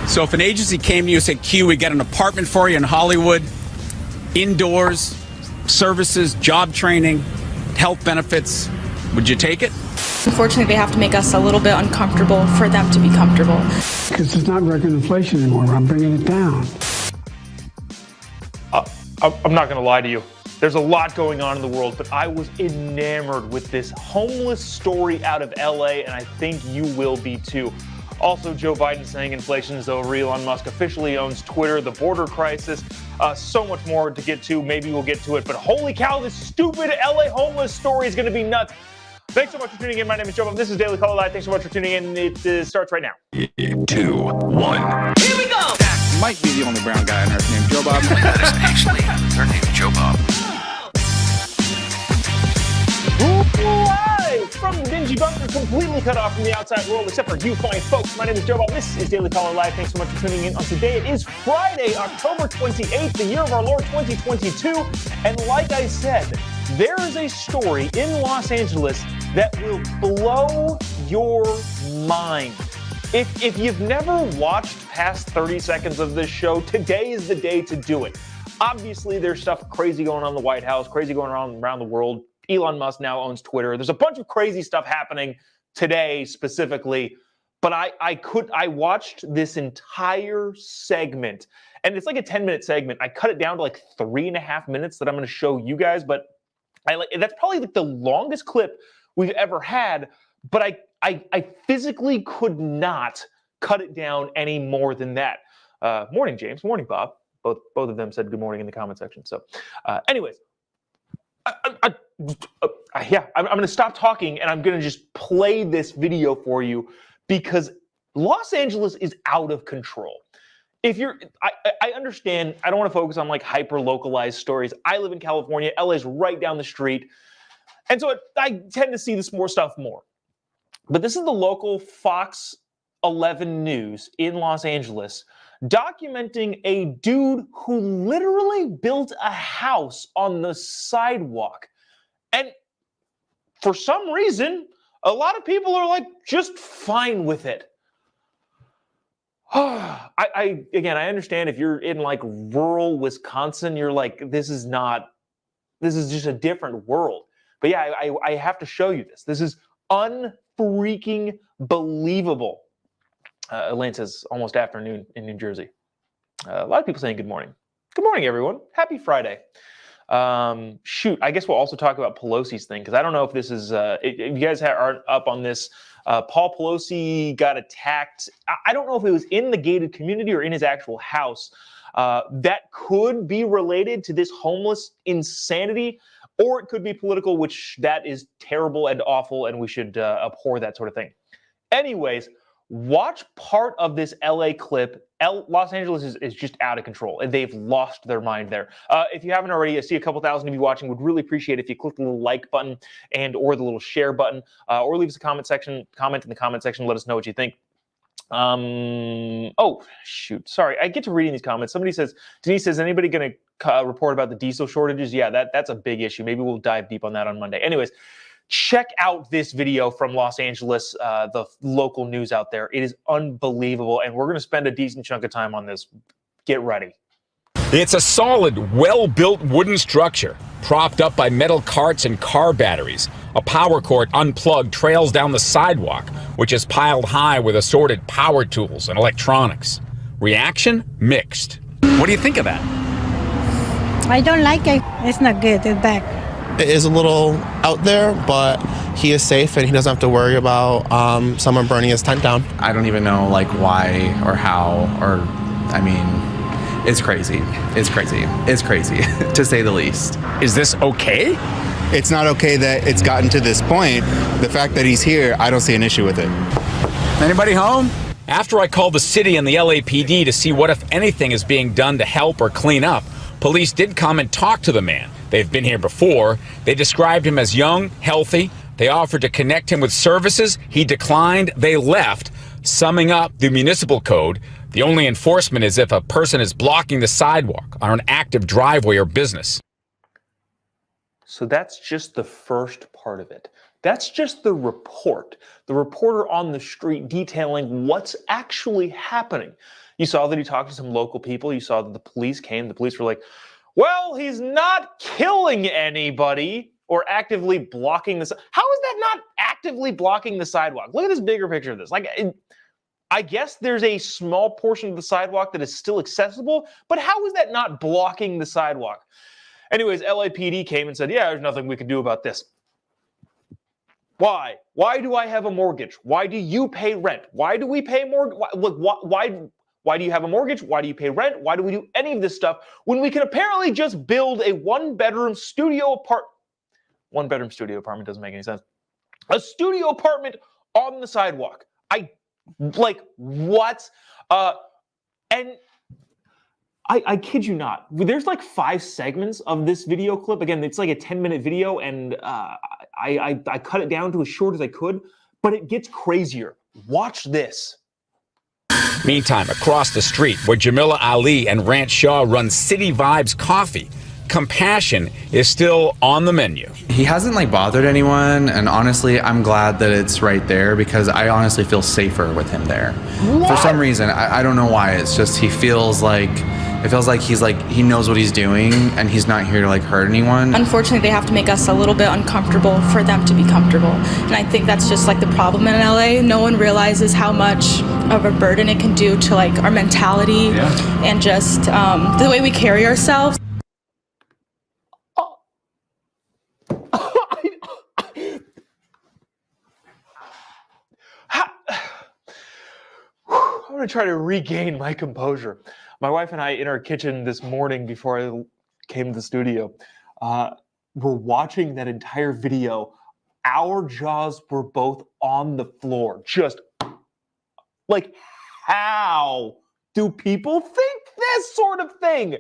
So if an agency came to you and said, Q, we got an apartment for you in Hollywood, indoors, services, job training, health benefits, would you take it? Unfortunately, they have to make us a little bit uncomfortable for them to be comfortable. Because it's not record inflation anymore. I'm bringing it down. I'm not going to lie to you. There's a lot going on in the world, but I was enamored with this homeless story out of LA, and I think you will be too. Also, Joe Biden saying inflation is over. Elon Musk officially owns Twitter, the border crisis, so much more to get to. Maybe we'll get to it, but holy cow, this stupid LA homeless story is going to be nuts. Thanks so much for tuning in. My name is Jobob. This is Daily Color Live. Thanks so much for tuning in. It starts right now. 2, 1. Here we go! Might be the only brown guy on earth named Jobob. That is actually her name, Jobob. Live from the dingy bunker, completely cut off from the outside world, except for you fine folks. My name is Jobob. This is Daily Caller Live. Thanks so much for tuning in on today. It is Friday, October 28th, the year of our Lord 2022. And like I said, there is a story in Los Angeles that will blow your mind. If you've never watched past 30 seconds of this show, today is the day to do it. Obviously, there's stuff crazy going on in the White House, crazy going on around the world. Elon Musk now owns Twitter. There's a bunch of crazy stuff happening today specifically, but I watched this entire segment, and it's like a 10-minute segment. I cut it down to like 3.5 minutes that I'm going to show you guys, but that's probably like the longest clip we've ever had, but I physically could not cut it down any more than that. Morning, James. Morning, Bob. Both of them said good morning in the comment section. So anyways, I'm going to stop talking and I'm going to just play this video for you because Los Angeles is out of control. I understand, I don't want to focus on like hyper localized stories. I live in California. LA's right down the street. And so I tend to see this stuff more. But this is the local Fox 11 News in Los Angeles documenting a dude who literally built a house on the sidewalk. And for some reason, a lot of people are like just fine with it. I understand if you're in like rural Wisconsin, you're like, this is just a different world. But yeah, I have to show you this. This is unfreaking believable. Elaine says almost afternoon in New Jersey. A lot of people saying good morning. Good morning, everyone. Happy Friday. I guess we'll also talk about Pelosi's thing, because I don't know if this is, if you guys aren't up on this, Paul Pelosi got attacked. I don't know if it was in the gated community or in his actual house. That could be related to this homeless insanity, or it could be political, which that is terrible and awful, and we should abhor that sort of thing. Anyways, watch part of this LA clip. Los Angeles is just out of control, and they've lost their mind there. If you haven't already, I see a couple thousand of you watching. Would really appreciate it if you click the little like button or the little share button, or leave us a comment in the comment section. Let us know what you think. Oh, shoot. Sorry, I get to reading these comments. Somebody says, Denise says, anybody going to report about the diesel shortages? Yeah, that's a big issue. Maybe we'll dive deep on that on Monday. Anyways, check out this video from Los Angeles, the local news out there. It is unbelievable, and we're going to spend a decent chunk of time on this. Get ready. It's a solid, well-built wooden structure, propped up by metal carts and car batteries. A power cord unplugged trails down the sidewalk, which is piled high with assorted power tools and electronics. Reaction? Mixed. What do you think of that? I don't like it. It's not good. It's bad. It is a little out there, but he is safe and he doesn't have to worry about someone burning his tent down. I don't even know like why or how, or I mean, it's crazy. It's crazy. It's crazy, to say the least. Is this okay? It's not okay that it's gotten to this point. The fact that he's here, I don't see an issue with it. Anybody home? After I called the city and the LAPD to see what, if anything, is being done to help or clean up, police did come and talk to the man. They've been here before. They described him as young, healthy. They offered to connect him with services. He declined. They left. Summing up the municipal code, the only enforcement is if a person is blocking the sidewalk on an active driveway or business. So that's just the first part of it. That's just the report. The reporter on the street detailing what's actually happening. You saw that he talked to some local people. You saw that the police came. The police were like, well, he's not killing anybody or actively blocking the. How is that not actively blocking the sidewalk? Look at this bigger picture of this. Like, I guess there's a small portion of the sidewalk that is still accessible, but how is that not blocking the sidewalk? Anyways, LAPD came and said, yeah, there's nothing we can do about this. Why? Why do I have a mortgage? Why do you pay rent? Why do we pay mortgage? Why do you have a mortgage? Why do you pay rent? Why do we do any of this stuff when we can apparently just build a one-bedroom studio apartment? One-bedroom studio apartment doesn't make any sense. A studio apartment on the sidewalk. Like, what? And I kid you not. There's like 5 segments of this video clip. Again, it's like a 10-minute video, and I cut it down to as short as I could, but it gets crazier. Watch this. Meantime, across the street, where Jamila Ali and Rance Shaw run City Vibes Coffee, compassion is still on the menu. He hasn't bothered anyone, and honestly, I'm glad that it's right there because I honestly feel safer with him there. What? For some reason, I don't know why. It's just he feels like he knows what he's doing and he's not here to hurt anyone. Unfortunately, they have to make us a little bit uncomfortable for them to be comfortable. And I think that's just the problem in LA. No one realizes how much of a burden it can do to our mentality and just the way we carry ourselves. I'm going to try to regain my composure. My wife and I, in our kitchen this morning before I came to the studio, were watching that entire video. Our jaws were both on the floor. Just how do people think this sort of thing?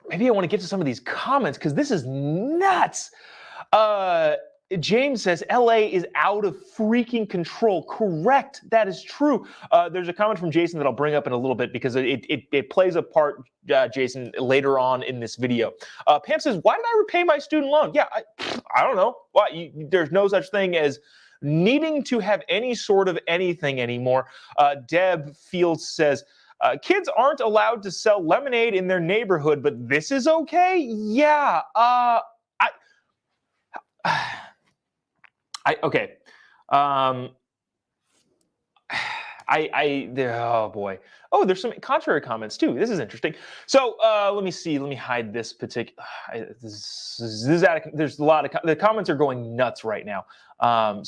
Maybe I want to get to some of these comments because this is nuts. James says, LA is out of freaking control. Correct. That is true. There's a comment from Jason that I'll bring up in a little bit because it plays a part, Jason, later on in this video. Pam says, why did I repay my student loan? Yeah, I don't know. Why? There's no such thing as needing to have any sort of anything anymore. Deb Fields says, kids aren't allowed to sell lemonade in their neighborhood, but this is okay? Yeah. Okay. Oh boy. Oh, there's some contrary comments too. This is interesting. So let me see. Let me hide this particular. This is there's a lot of the comments are going nuts right now. The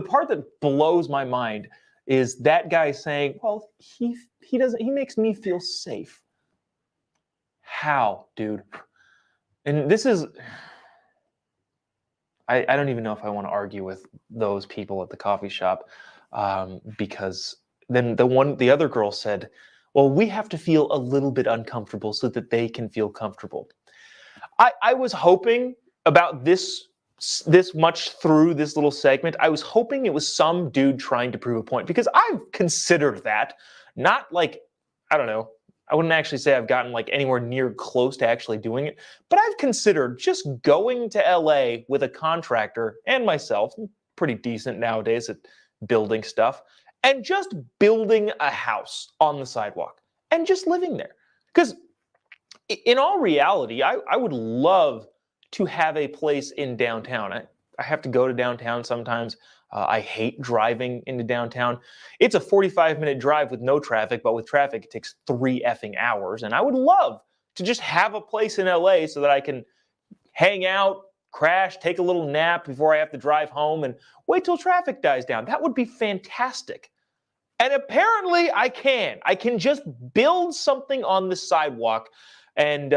part that blows my mind is that guy saying, "Well, he makes me feel safe." How, dude? And this is. I don't even know if I want to argue with those people at the coffee shop because then the other girl said, well, we have to feel a little bit uncomfortable so that they can feel comfortable. I was hoping about this much through this little segment. I was hoping it was some dude trying to prove a point because I've considered that. Not I don't know. I wouldn't actually say I've gotten anywhere near close to actually doing it, but I've considered just going to LA with a contractor and myself, pretty decent nowadays at building stuff, and just building a house on the sidewalk and just living there. Because in all reality, I would love to have a place in downtown. I have to go to downtown sometimes. I hate driving into downtown. It's a 45-minute drive with no traffic, but with traffic, it takes 3 effing hours. And I would love to just have a place in LA so that I can hang out, crash, take a little nap before I have to drive home and wait till traffic dies down. That would be fantastic. And apparently I can. I can just build something on the sidewalk and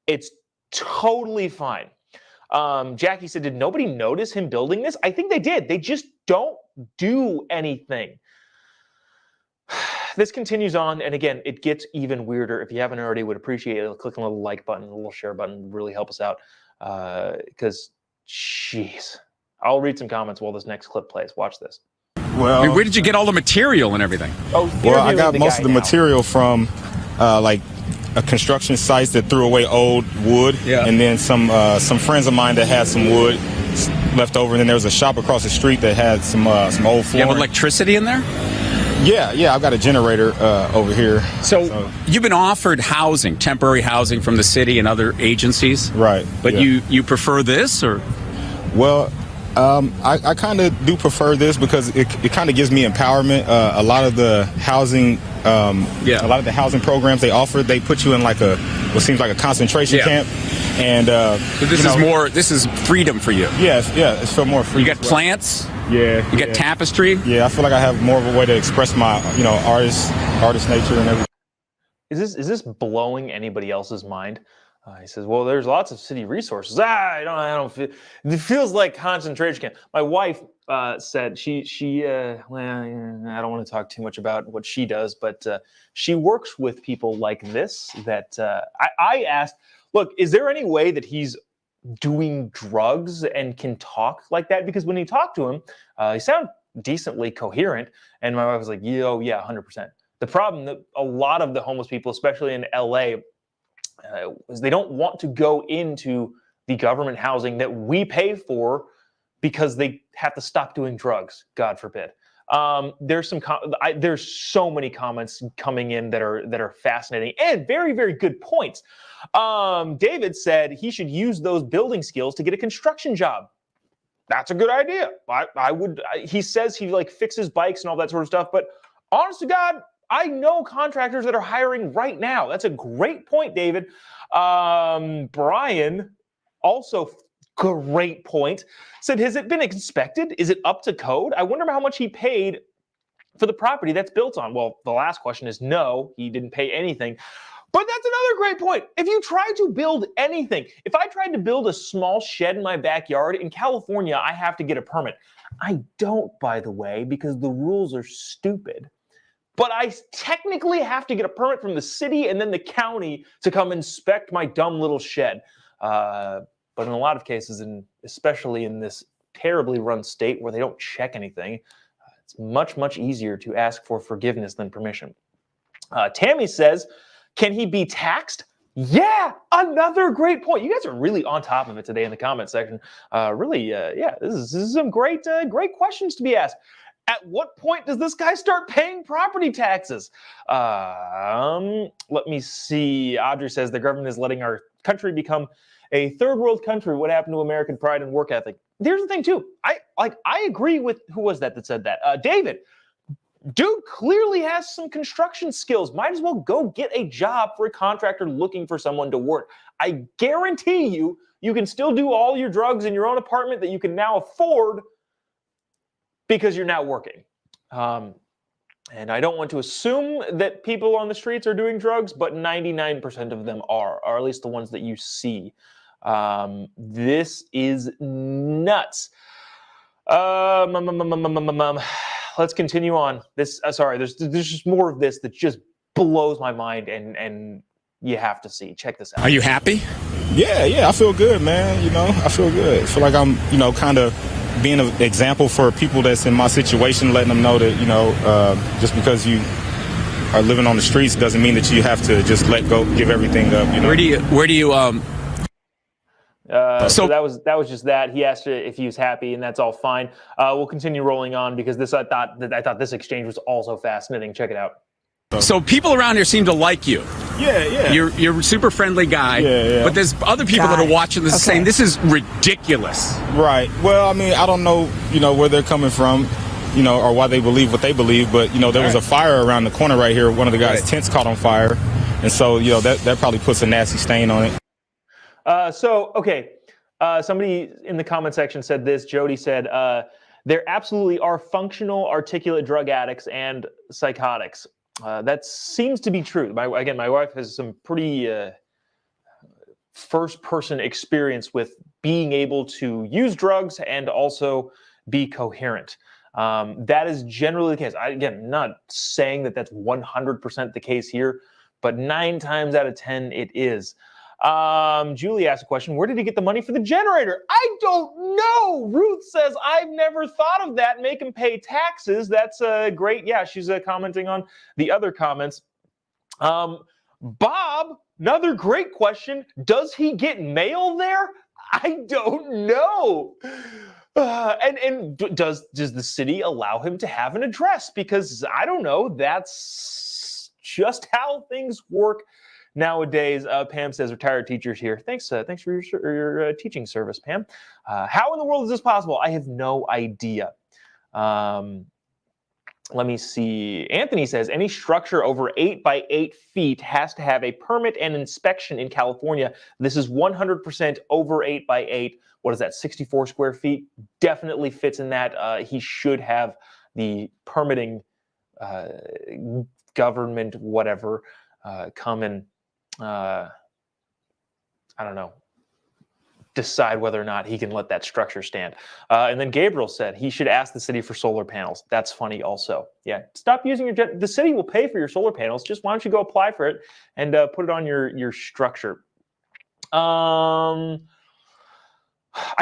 it's totally fine. Jackie said, did nobody notice him building this? I think they did. They just don't do anything. This continues on, and again, it gets even weirder. If you haven't already, would appreciate it. Click on the like button, the little share button would really help us out. Because, jeez. I'll read some comments while this next clip plays. Watch this. Well, where did you get all the material and everything? Well, I got most of the material from construction sites that threw away old wood, and then some friends of mine that had some wood left over, and then there was a shop across the street that had some old flooring. You have electricity in there? Yeah, I've got a generator over here. So you've been offered housing, temporary housing from the city and other agencies, right? But you prefer this, or? Well, I kind of do prefer this because it kind of gives me empowerment. A lot of the housing, a lot of the housing programs they offer, they put you in like what seems like a concentration camp. And so this is freedom for you. It's for more freedom. You got plants. Yeah. You got tapestry. Yeah, I feel like I have more of a way to express my, artist nature and everything. Is this blowing anybody else's mind? He says, "Well, there's lots of city resources. I don't feel. It feels like concentration camp." My wife said she well, I don't want to talk too much about what she does, but she works with people like this. That I asked, look, is there any way that he's doing drugs and can talk like that? Because when he talked to him, he sounded decently coherent, and my wife was like, yeah, 100%. The problem that a lot of the homeless people, especially in LA, is they don't want to go into the government housing that we pay for because they have to stop doing drugs, God forbid. There's so many comments coming in that are fascinating and very, very good points. David said he should use those building skills to get a construction job. That's a good idea. I would. He says he fixes bikes and all that sort of stuff, but honest to God, I know contractors that are hiring right now. That's a great point, David. Brian, also great point, said, has it been inspected? Is it up to code? I wonder how much he paid for the property that's built on. Well, the last question is no, he didn't pay anything. But that's another great point. If you try to build anything, if I tried to build a small shed in my backyard, in California, I have to get a permit. I don't, by the way, because the rules are stupid. But I technically have to get a permit from the city and then the county to come inspect my dumb little shed. But in a lot of cases, and especially in this terribly run state where they don't check anything, it's much, much easier to ask for forgiveness than permission. Tammy says, can he be taxed? Yeah, another great point. You guys are really on top of it today in the comment section. This is some great questions to be asked. At what point does this guy start paying property taxes? Let me see. Audrey says the government is letting our country become a third world country. What happened to American pride and work ethic? Here's the thing too. I agree with, who was that said that? David. Dude clearly has some construction skills. Might as well go get a job for a contractor looking for someone to work. I guarantee you can still do all your drugs in your own apartment that you can now afford because you're now working. And I don't want to assume that people on the streets are doing drugs, but 99% of them are, or at least the ones that you see. This is nuts. Let's continue on. There's just more of this that just blows my mind, and you have to see. Check this out. Are you happy? Yeah, I feel good, man. I feel good. I feel like I'm, kind of being an example for people that's in my situation, letting them know that, just because you are living on the streets doesn't mean that you have to just let go, give everything up. Where do you So that was just that. He asked if he was happy, and that's all fine. We'll continue rolling on because I thought this exchange was also fascinating. Check it out. So people around here seem to like you. Yeah. You're a super friendly guy. Yeah. But there's other people that are watching this saying this is ridiculous. Right. Well, I mean, I don't know, where they're coming from, or why they believe what they believe. But there was a fire around the corner right here. One of the guys' tents caught on fire, and so that probably puts a nasty stain on it. Somebody in the comment section said this. Jody said, there absolutely are functional, articulate drug addicts and psychotics. That seems to be true. My wife has some pretty first-person experience with being able to use drugs and also be coherent. That is generally the case. I'm not saying that that's 100% the case here, but 9 times out of 10 it is. Julie asked a question. Where did he get the money for the generator? I don't know. Ruth says, I've never thought of that. Make him pay taxes. That's great. Yeah, she's commenting on the other comments. Bob Another great question. Does he get mail there? I don't know. Does the city allow him to have an address? Because I don't know. That's just how things work nowadays. Pam says, retired teachers here. Thanks for your teaching service, Pam. How in the world is this possible? I have no idea. Let me see. Anthony says, any structure over 8 by 8 feet has to have a permit and inspection in California. This is 100% over 8 by 8. What is that, 64 square feet? Definitely fits in that. He should have the permitting government, whatever, come and, I don't know, decide whether or not he can let that structure stand. And then Gabriel said he should ask the city for solar panels. That's funny also. Yeah, stop using your jet. The city will pay for your solar panels. Just why don't you go apply for it and put it on your structure. I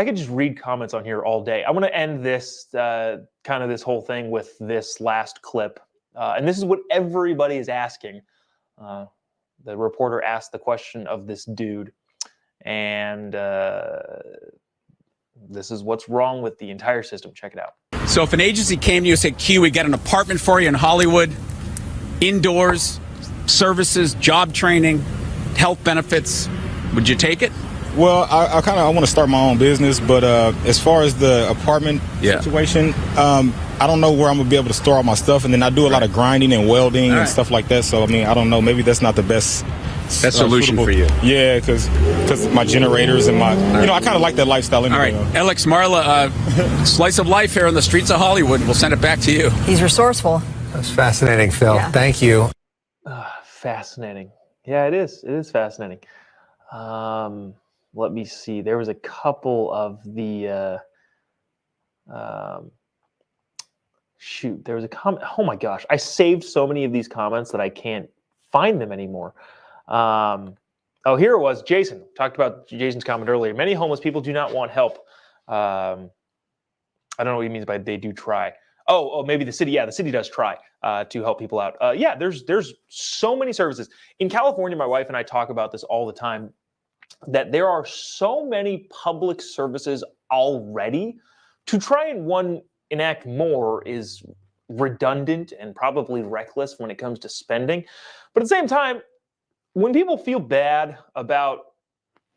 could just read comments on here all day. I want to end this kind of this whole thing with this last clip. And this is what everybody is asking. The reporter asked the question of this dude. And this is what's wrong with the entire system. Check it out. So if an agency came to you and said, Q, we got an apartment for you in Hollywood, indoors, services, job training, health benefits, would you take it? Well, I want to start my own business, but as far as the apartment situation, I don't know where I'm going to be able to store all my stuff. And then I do a lot of grinding and welding and stuff like that. So, I mean, I don't know. Maybe that's not the best solution suitable for you. Yeah, because my generators and my, I kind of like that lifestyle anyway. All right, Alex Marla, slice of life here in the streets of Hollywood. We'll send it back to you. He's resourceful. That's fascinating, Phil. Yeah. Thank you. Fascinating. Yeah, it is. It is fascinating. Let me see. There was a couple of the shoot. There was a comment. Oh my gosh, I saved so many of these comments that I can't find them anymore. Oh, here it was. Jason talked about Jason's comment earlier. Many homeless people do not want help. I don't know what he means by they do try. Oh, maybe the city. Yeah, the city does try to help people out. Yeah, there's so many services in California. My wife and I talk about this all the time. That there are so many public services already. To try and enact more is redundant and probably reckless when it comes to spending. But at the same time, when people feel bad about,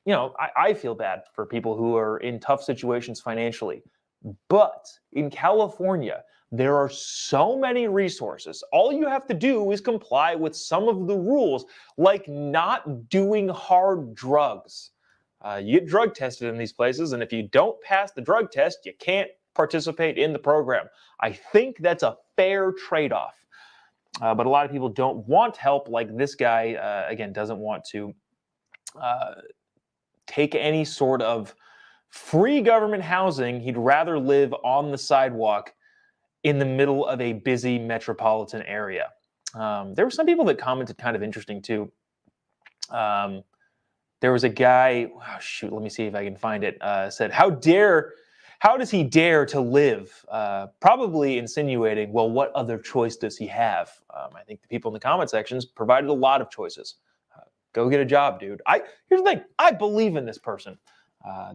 I feel bad for people who are in tough situations financially. But in California, there are so many resources. All you have to do is comply with some of the rules, like not doing hard drugs. You get drug tested in these places, and if you don't pass the drug test, you can't participate in the program. I think that's a fair trade-off. But a lot of people don't want help, like this guy, again, doesn't want to take any sort of free government housing. He'd rather live on the sidewalk in the middle of a busy metropolitan area. There were some people that commented kind of interesting too. There was a guy, let me see if I can find it, said, how does he dare to live? Probably insinuating, well, what other choice does he have? I think the people in the comment sections provided a lot of choices. Go get a job, dude. Here's the thing, I believe in this person.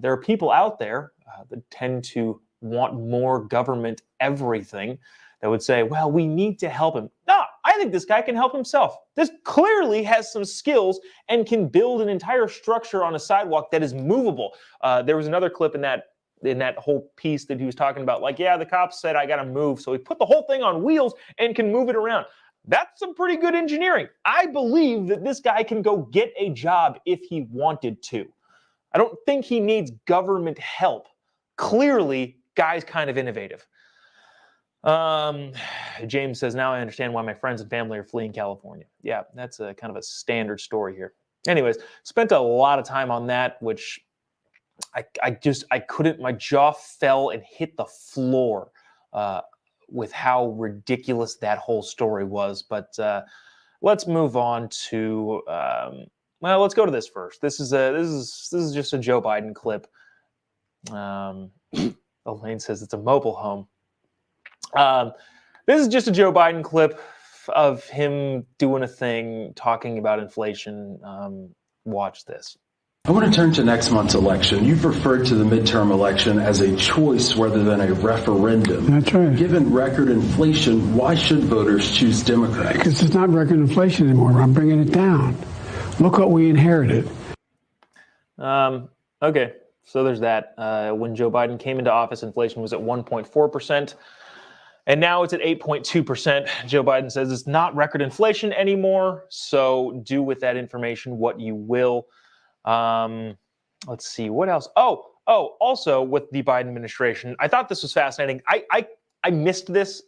There are people out there that tend to want more government everything that would say, well, we need to help him. No, I think this guy can help himself. This clearly has some skills and can build an entire structure on a sidewalk that is movable. There was another clip in that whole piece that he was talking about, like, yeah, the cops said I got to move. So he put the whole thing on wheels and can move it around. That's some pretty good engineering. I believe that this guy can go get a job if he wanted to. I don't think he needs government help. Clearly, guy's kind of innovative. James says, now I understand why my friends and family are fleeing California. Yeah, that's a kind of a standard story here. Anyways, spent a lot of time on that, which I couldn't, my jaw fell and hit the floor with how ridiculous that whole story was. But let's move on to, let's go to this first. This is just a Joe Biden clip. Elaine says it's a mobile home. This is just a Joe Biden clip of him doing a thing talking about inflation. Watch this. I want to turn to next month's election. You've referred to the midterm election as a choice rather than a referendum. That's right. Given record inflation, why should voters choose Democrats? Because it's not record inflation anymore. I'm bringing it down. Look what we inherited. Okay, so there's that. When Joe Biden came into office, inflation was at 1.4%, and now it's at 8.2%. Joe Biden says it's not record inflation anymore, so do with that information what you will. Let's see, what else? Also with the Biden administration, I thought this was fascinating. I missed this.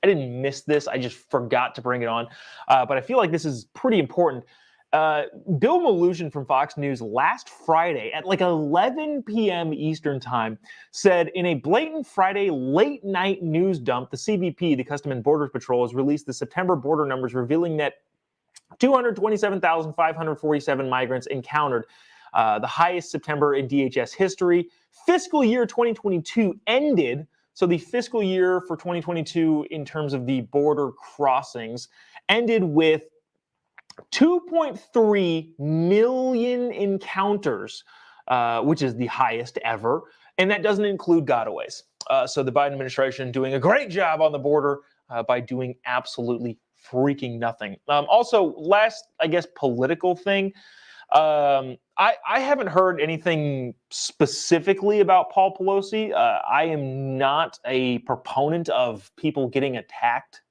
I didn't miss this. I just forgot to bring it on. But I feel like this is pretty important. Bill Maloogian from Fox News last Friday at like 11 p.m. Eastern time said in a blatant Friday late night news dump, the CBP, the Customs and Border Patrol, has released the September border numbers revealing that 227,547 migrants encountered, the highest September in DHS history. Fiscal year 2022 ended. So the fiscal year for 2022 in terms of the border crossings ended with 2.3 million encounters, which is the highest ever. And that doesn't include gotaways. So the Biden administration doing a great job on the border by doing absolutely freaking nothing. Also, last, I guess, political thing. I haven't heard anything specifically about Paul Pelosi. I am not a proponent of people getting attacked,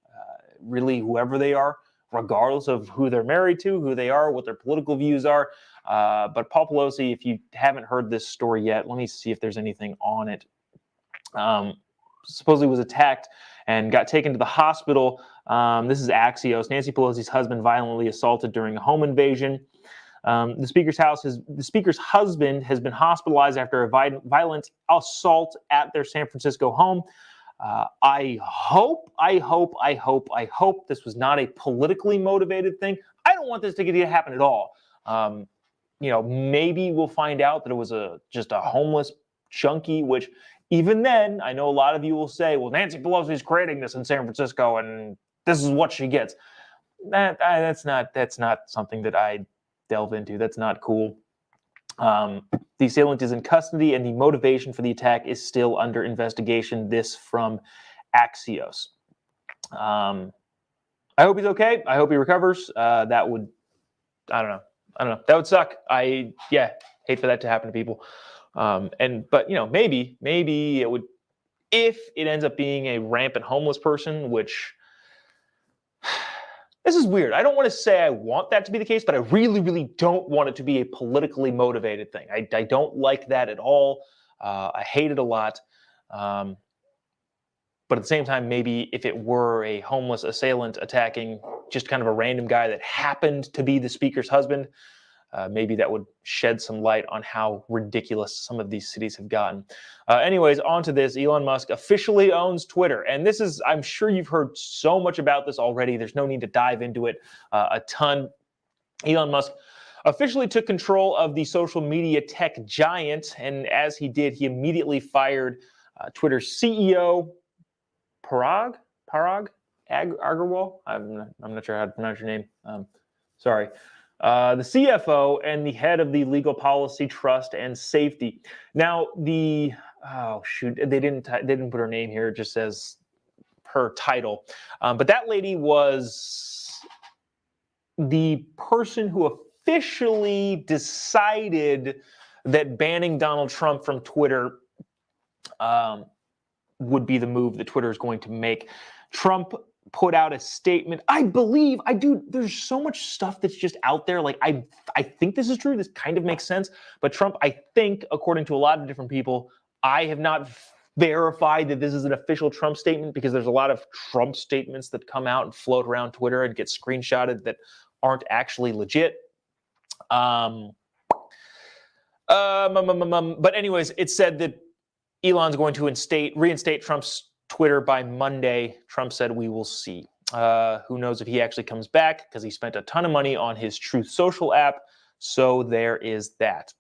really, whoever they are, regardless of who they're married to, who they are, what their political views are. But Paul Pelosi, if you haven't heard this story yet, let me see if there's anything on it. Supposedly was attacked and got taken to the hospital. This is Axios. Nancy Pelosi's husband violently assaulted during a home invasion. The speaker's husband has been hospitalized after a violent assault at their San Francisco home. I hope this was not a politically motivated thing. I don't want this to happen at all. Maybe we'll find out that it was just a homeless junkie, which even then, I know a lot of you will say, well, Nancy Pelosi is creating this in San Francisco and this is what she gets. That's not something that I delve into. That's not cool. The assailant is in custody and the motivation for the attack is still under investigation. This from Axios. I hope he's okay. I hope he recovers. I don't know. That would suck. Hate for that to happen to people. But maybe it would, if it ends up being a rampant homeless person, which this is weird. I don't want to say I want that to be the case, but I really, really don't want it to be a politically motivated thing. I don't like that at all. I hate it a lot. But at the same time, maybe if it were a homeless assailant attacking just kind of a random guy that happened to be the speaker's husband, maybe that would shed some light on how ridiculous some of these cities have gotten. Anyways, on to this. Elon Musk officially owns Twitter. And this is, I'm sure you've heard so much about this already. There's no need to dive into it a ton. Elon Musk officially took control of the social media tech giant. And as he did, he immediately fired Twitter's CEO, Parag Agarwal. I'm not sure how to pronounce your name. Sorry. The CFO and the head of the legal policy, trust, and safety. Now, they didn't put her name here. It just says her title. But that lady was the person who officially decided that banning Donald Trump from Twitter would be the move that Twitter is going to make. Trump put out a statement. There's so much stuff that's just out there. Like, I think this is true. This kind of makes sense. But Trump, I think, according to a lot of different people, I have not verified that this is an official Trump statement because there's a lot of Trump statements that come out and float around Twitter and get screenshotted that aren't actually legit. But anyways, it said that Elon's going to reinstate Trump's Twitter by Monday. Trump said, we will see. Who knows if he actually comes back, because he spent a ton of money on his Truth Social app. So there is that.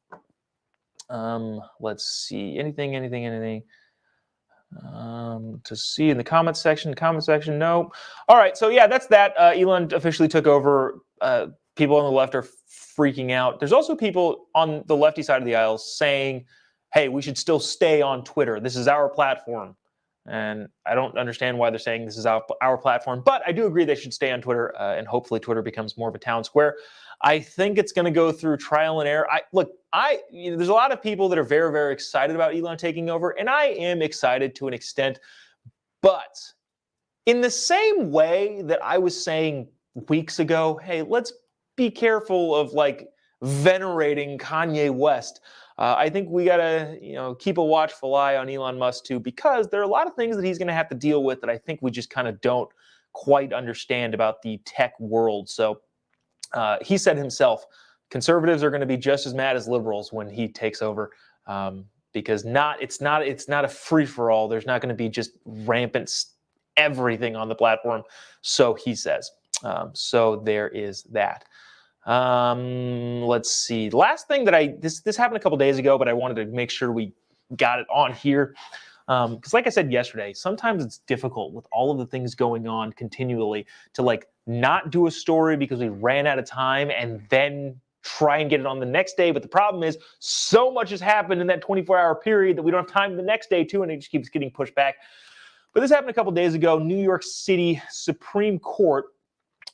Let's see. Anything. To see in the comments section. No. All right, so yeah, that's that. Elon officially took over. People on the left are freaking out. There's also people on the lefty side of the aisle saying, hey, we should still stay on Twitter. This is our platform. And I don't understand why they're saying this is our platform, but I do agree they should stay on Twitter, and hopefully Twitter becomes more of a town square. I think it's going to go through trial and error. There's a lot of people that are very, very excited about Elon taking over, and I am excited to an extent. But in the same way that I was saying weeks ago, hey, let's be careful of venerating Kanye West. I think we gotta, keep a watchful eye on Elon Musk too, because there are a lot of things that he's gonna have to deal with that I think we just kind of don't quite understand about the tech world. So he said himself, conservatives are going to be just as mad as liberals when he takes over, because it's not a free for all. There's not going to be just rampant everything on the platform. So he says. So there is that. Let's see. Last thing that this happened a couple days ago, but I wanted to make sure we got it on here. Because like I said yesterday, sometimes it's difficult with all of the things going on continually to not do a story because we ran out of time and then try and get it on the next day. But the problem is so much has happened in that 24-hour period that we don't have time the next day too, and it just keeps getting pushed back. But this happened a couple days ago. New York City Supreme Court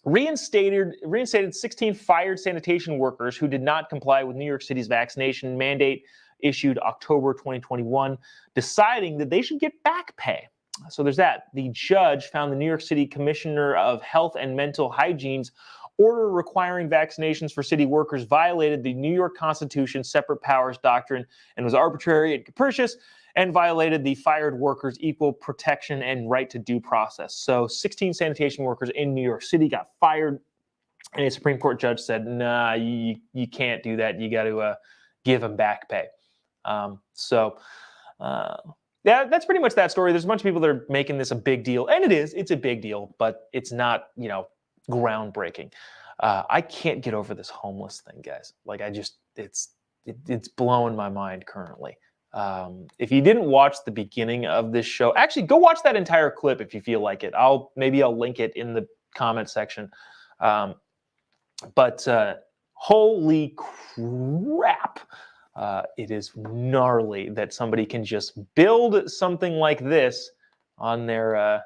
reinstated 16 fired sanitation workers who did not comply with New York City's vaccination mandate issued October 2021, deciding that they should get back pay. So there's that. The judge found the New York City Commissioner of Health and Mental Hygiene's order requiring vaccinations for city workers violated the New York Constitution's separate powers doctrine and was arbitrary and capricious, and violated the fired workers' equal protection and right to due process. So 16 sanitation workers in New York City got fired, and a Supreme Court judge said, nah, you can't do that. You got to give them back pay. Yeah, that's pretty much that story. There's a bunch of people that are making this a big deal, and it's a big deal, but it's not, groundbreaking. I can't get over this homeless thing, guys. It's blowing my mind currently. If you didn't watch the beginning of this show, actually go watch that entire clip if you feel like it. Maybe I'll link it in the comment section. But holy crap. It is gnarly that somebody can just build something like this on their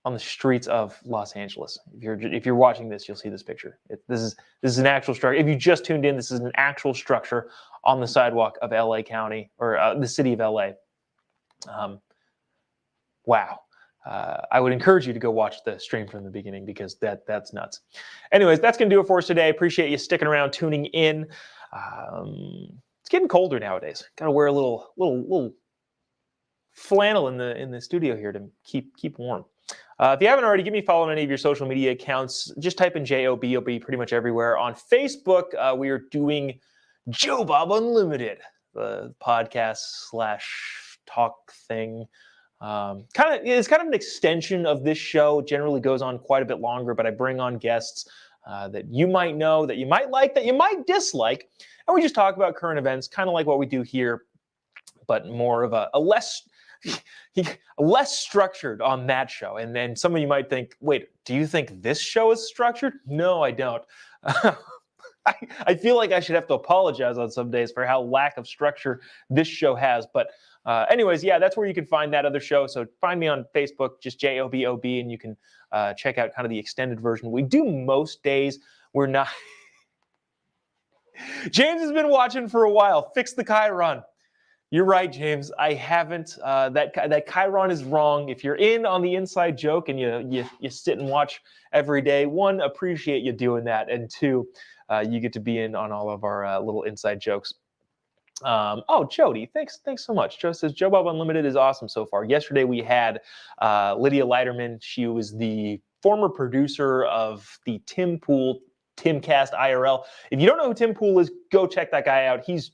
on the streets of Los Angeles. If you're watching this, you'll see this picture. This is an actual structure. If you just tuned in, this is an actual structure on the sidewalk of LA County, or the city of LA. Wow. I would encourage you to go watch the stream from the beginning, because that's nuts. Anyways, that's going to do it for us today. Appreciate you sticking around, tuning in. It's getting colder nowadays. Got to wear a little flannel in the studio here to keep warm. If you haven't already, give me a follow on any of your social media accounts. Just type in Job. You'll be pretty much everywhere. On Facebook, we are doing Jobob Unlimited, the podcast / talk thing. It's kind of an extension of this show. It generally goes on quite a bit longer, but I bring on guests that you might know, that you might like, that you might dislike, and we just talk about current events, kind of like what we do here, but more of a less structured on that show. And then some of you might think, wait, do you think this show is structured? No, I don't. I feel like I should have to apologize on some days for how lack of structure this show has. But anyways, yeah, that's where you can find that other show. So find me on Facebook, just Jobob, and you can check out kind of the extended version. We do most days. We're not. James has been watching for a while. Fix the Chiron. You're right, James. I haven't. That Chiron is wrong. If you're in on the inside joke and you sit and watch every day, one, appreciate you doing that, and two, you get to be in on all of our little inside jokes. Jody, thanks so much. Joe says Jobob Unlimited is awesome so far. Yesterday we had Lydia Leiterman. She was the former producer of the Tim Pool Timcast IRL. If you don't know who Tim Pool is, go check that guy out. He's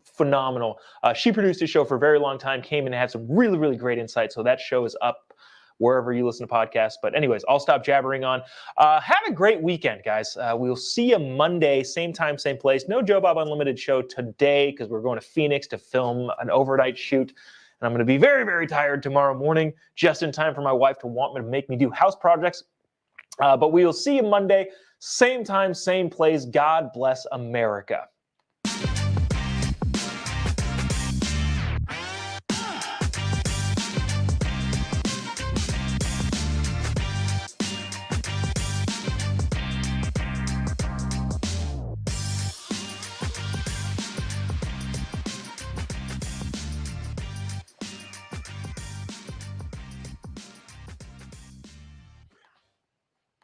phenomenal. She produced the show for a very long time, came in and had some really, really great insight. So that show is up wherever you listen to podcasts. But anyways, I'll stop jabbering on. Have a great weekend, guys. We'll see you Monday, same time, same place. No Jobob Unlimited show today because we're going to Phoenix to film an overnight shoot. and I'm going to be very, very tired tomorrow morning, just in time for my wife to want me to make me do house projects. But we will see you Monday, same time, same place. God bless America.